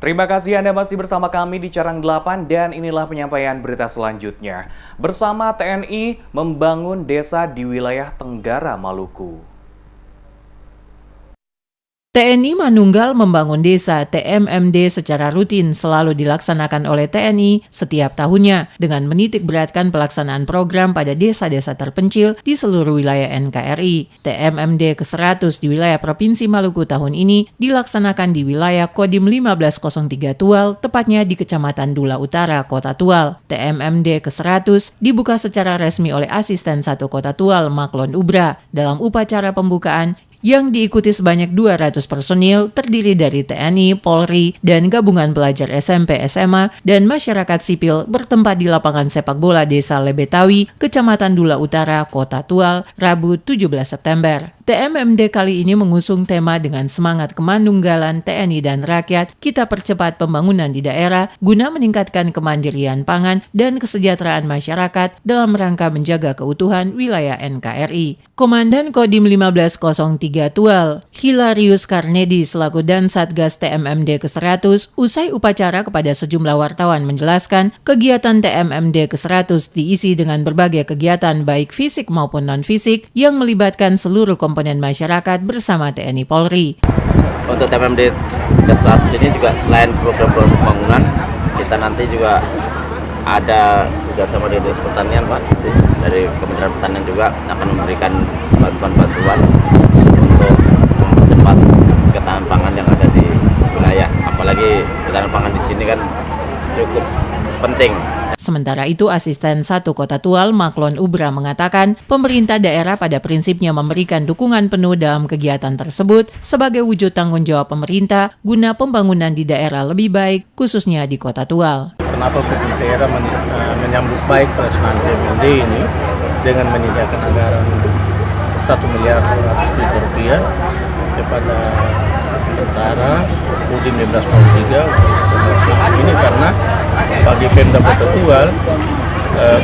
Terima kasih Anda masih bersama kami di Carang 8 dan inilah penyampaian berita selanjutnya. Bersama TNI membangun desa di wilayah Tenggara Maluku. TNI Manunggal membangun desa TMMD secara rutin selalu dilaksanakan oleh TNI setiap tahunnya dengan menitik beratkan pelaksanaan program pada desa-desa terpencil di seluruh wilayah NKRI. TMMD ke-100 di wilayah Provinsi Maluku tahun ini dilaksanakan di wilayah Kodim 1503 Tual, tepatnya di Kecamatan Dula Utara, Kota Tual. TMMD ke-100 dibuka secara resmi oleh Asisten 1 Kota Tual, Maklon Ubra, dalam upacara pembukaan yang diikuti sebanyak 200 personil terdiri dari TNI, Polri, dan gabungan pelajar SMP, SMA, dan masyarakat sipil bertempat di lapangan sepak bola Desa Lebetawi, Kecamatan Dula Utara, Kota Tual, Rabu 17 September. TMMD kali ini mengusung tema dengan semangat kemanunggalan TNI dan rakyat, kita percepat pembangunan di daerah guna meningkatkan kemandirian pangan dan kesejahteraan masyarakat dalam rangka menjaga keutuhan wilayah NKRI. Komandan Kodim 1503 Tual, Hilarius Karnedi selaku dan Satgas TMMD ke-100 usai upacara kepada sejumlah wartawan menjelaskan kegiatan TMMD ke-100 diisi dengan berbagai kegiatan baik fisik maupun non-fisik yang melibatkan seluruh komponen masyarakat bersama TNI Polri. Untuk TMMD ke-100 ini juga selain program pembangunan, kita nanti juga ada kerjasama di Dinas Pertanian, Pak, dari Kementerian Pertanian juga akan memberikan bantuan-bantuan untuk mempercepat ketahanan pangan yang ada di wilayah. Apalagi ketahanan pangan di sini kan cukup penting. Sementara itu, Asisten 1 Kota Tual, Maklon Ubra mengatakan pemerintah daerah pada prinsipnya memberikan dukungan penuh dalam kegiatan tersebut sebagai wujud tanggung jawab pemerintah guna pembangunan di daerah lebih baik, khususnya di Kota Tual. Kenapa pemerintah daerah menyambut baik pelaksanaan TMMD ini dengan menyediakan anggaran 1 miliar 200 juta rupiah kepada tentara Kodim 1503 ini karena bagi Pemda Kota Tual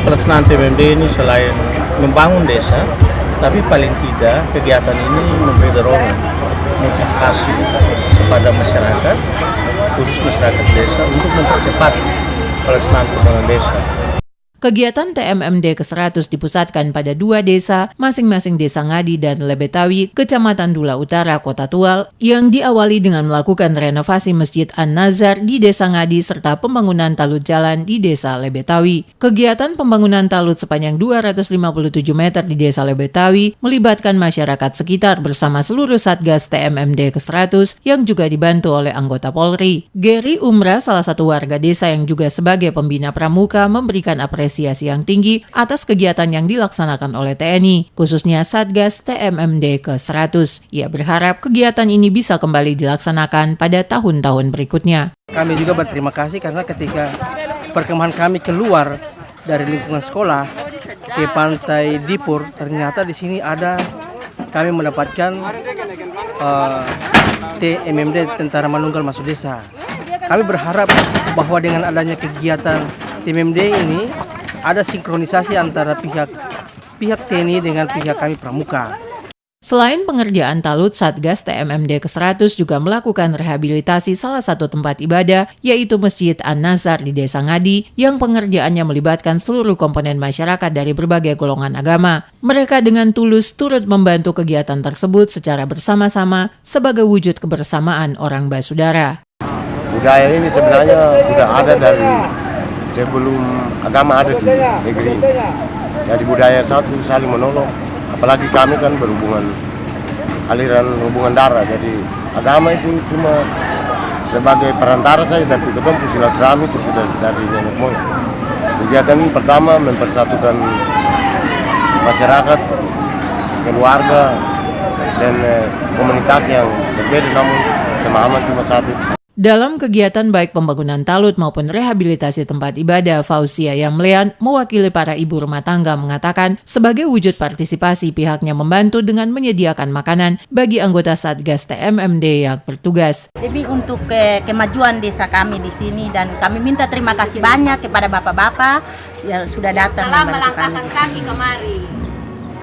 pelaksanaan TMMD ini selain membangun desa, tapi paling tidak kegiatan ini memberi dorongan motivasi kepada masyarakat, khusus masyarakat desa untuk mempercepat pelaksanaan pembangunan desa. Kegiatan TMMD ke-100 dipusatkan pada 2 desa, masing-masing Desa Ngadi dan Lebetawi, Kecamatan Dula Utara, Kota Tual, yang diawali dengan melakukan renovasi Masjid An-Nazar di Desa Ngadi serta pembangunan talut jalan di Desa Lebetawi. Kegiatan pembangunan talut sepanjang 257 meter di Desa Lebetawi melibatkan masyarakat sekitar bersama seluruh Satgas TMMD ke-100 yang juga dibantu oleh anggota Polri. Gary Umrah, salah satu warga desa yang juga sebagai pembina pramuka, memberikan apresiasi yang tinggi atas kegiatan yang dilaksanakan oleh TNI, khususnya Satgas TMMD ke-100. Ia berharap kegiatan ini bisa kembali dilaksanakan pada tahun-tahun berikutnya. Kami juga berterima kasih karena ketika perkembangan kami keluar dari lingkungan sekolah ke Pantai Dipur, ternyata di sini kami mendapatkan TMMD Tentara Manunggal masuk desa. Kami berharap bahwa dengan adanya kegiatan TMMD ini ada sinkronisasi antara pihak TNI dengan pihak kami pramuka. Selain pengerjaan talut, Satgas TMMD ke-100 juga melakukan rehabilitasi salah satu tempat ibadah, yaitu Masjid An-Nazar di Desa Ngadi, yang pengerjaannya melibatkan seluruh komponen masyarakat dari berbagai golongan agama. Mereka dengan tulus turut membantu kegiatan tersebut secara bersama-sama sebagai wujud kebersamaan orang basudara. Budaya ini sebenarnya sudah ada dari sebelum agama ada di negeri. Jadi budaya satu saling menolong. Apalagi kami kan berhubungan aliran hubungan darah. Jadi agama itu cuma sebagai perantara saja, tapi ketemu silaturahmi itu sudah dari nenek moyang. Kegiatan ini pertama mempersatukan masyarakat, keluarga, dan komunitas yang berbeda namun pemahaman cuma satu. Dalam kegiatan baik pembangunan talut maupun rehabilitasi tempat ibadah, Fauzia Yamlean, mewakili para ibu rumah tangga, mengatakan sebagai wujud partisipasi pihaknya membantu dengan menyediakan makanan bagi anggota Satgas TMMD yang bertugas. Lebih untuk kemajuan desa kami di sini, dan kami minta terima kasih banyak kepada bapak-bapak yang sudah datang membantu kami di sini.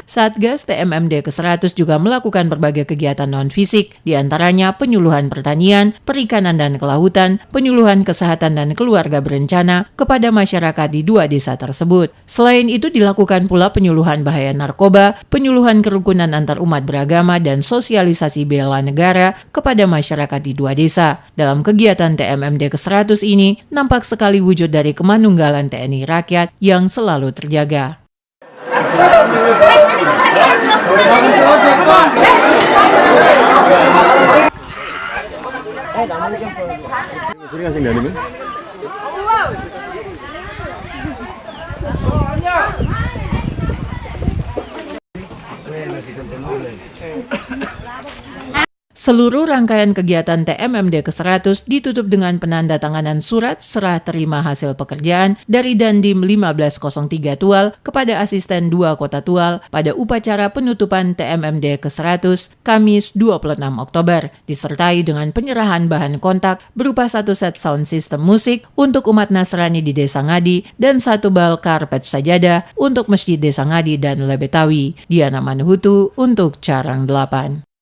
Satgas TMMD ke-100 juga melakukan berbagai kegiatan non-fisik, diantaranya penyuluhan pertanian, perikanan dan kelautan, penyuluhan kesehatan dan keluarga berencana kepada masyarakat di 2 desa tersebut. Selain itu dilakukan pula penyuluhan bahaya narkoba, penyuluhan kerukunan antar umat beragama dan sosialisasi bela negara kepada masyarakat di 2 desa. Dalam kegiatan TMMD ke-100 ini, nampak sekali wujud dari kemanunggalan TNI Rakyat yang selalu terjaga. Seluruh rangkaian kegiatan TMMD ke-100 ditutup dengan penandatanganan surat serah terima hasil pekerjaan dari Dandim 1503 Tual kepada Asisten 2 Kota Tual pada upacara penutupan TMMD ke-100 Kamis 26 Oktober, disertai dengan penyerahan bahan kontak berupa 1 set sound system musik untuk umat Nasrani di Desa Ngadi dan 1 bal karpet sajadah untuk Masjid Desa Ngadi dan Lebetawi. Diana Manuhutu untuk Carang 8.